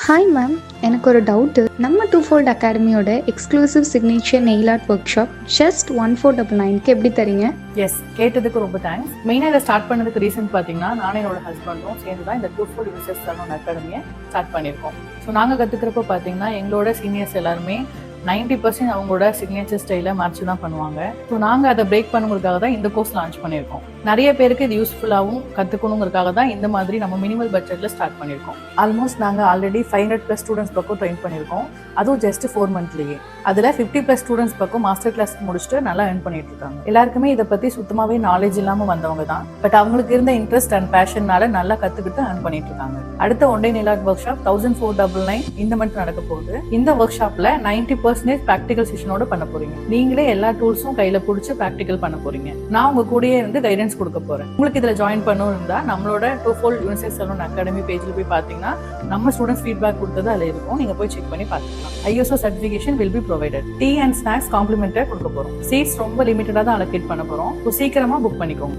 Hi ma'am, எனக்கு ஒரு doubt. நம்ம டூஃபோல்ட் அகாடமியோட exclusive signature nail art workshop just 1499க்கு எப்படி தரீங்க? எஸ், கேட்டதுக்கு ரொம்ப தேங்க்ஸ். மெயினாக இதை ஸ்டார்ட் பண்ணதுக்கு ரீசன் பார்த்தீங்கன்னா, நானும் என்னோட ஹஸ்பண்டும் சேர்ந்து தான் இந்த டூஃபோல்ட் யூனிவர்சிட்டி சலூன் அகாடமியை ஸ்டார்ட் பண்ணியிருக்கோம். ஸோ நாங்கள் கற்றுக்கிறப்ப பார்த்தீங்கன்னா, எங்களோட சீனியர்ஸ் எல்லாருமே 90% அவங்களோட சிக்னேச்சர் ஸ்டைலை மாற்றி தான் பண்ணுவாங்க. ஸோ நாங்கள் அதை பிரேக் பண்ணுங்கிறதுக்காக தான் இந்த கோர்ஸ் லான்ச் பண்ணியிருக்கோம். நிறைய பேருக்கு இது யூஸ்ஃபுல்லாகவும் கற்றுக்கணுங்கிறதுக்காக தான் இந்த மாதிரி நம்ம மினிமல் பட்ஜெட்டில் ஸ்டார்ட் பண்ணியிருக்கோம். ஆல்மோஸ்ட் நாங்கள் ஆல்ரெடி 500+ ஸ்டூடெண்ட்ஸ் பக்கம் ட்ரெயின் பண்ணியிருக்கோம். அதுவும் ஜஸ்ட் 4 மந்த்லேயே. அதில் 50+ ஸ்டூடெண்ட்ஸ் பக்கம் மாஸ்டர் கிளாஸ் முடிச்சுட்டு நல்லா earn பண்ணிட்டு இருக்காங்க. எல்லாருக்குமே இதை பற்றி சுத்தமாகவே நாலேஜ் இல்லாமல் வந்தவங்க தான். பட் அவங்களுக்கு இருந்த இன்ட்ரெஸ்ட் அண்ட் பேஷன்னால நல்லா கற்றுக்கிட்டு earn பண்ணிட்டு இருக்காங்க. அடுத்த one day nail art work shop 1499 இந்த மந்த் நடக்க போகுது. இந்த ஒர்க் ஷாப்பில் 90% ப்ராக்டிகல் செஷனோட பண்ண போறீங்க. நீங்களே எல்லா டூல்ஸும் கையில பிடிச்சி ப்ராக்டிகல் பண்ண போறீங்க. நான் உங்க கூடயே இருந்து கைடன்ஸ் கொடுக்க போறேன். உங்களுக்கு இதுல ஜாயின் பண்ணணும் இருந்தா நம்மளோட டூஃபோல்ட் யூனிவர்சிட்டி சலூன் அகாடமி பேஜ்ல போய் பாத்தீங்கன்னா நம்ம ஸ்டூடெண்ட்ஸ் ஃபீட்பேக் கொடுத்தது அதுல இருக்கும். நீங்க போய் செக் பண்ணி பாத்துக்கலாம். ISO certification will be provided. Tea and snacks காம்ப்ளிமெண்டா கொடுக்க போறோம். சீட்ஸ் ரொம்ப லிமிட்டடா தான் அலோகேட் பண்ண போறோம். சீக்கிரமா புக் பண்ணிக்கோங்க.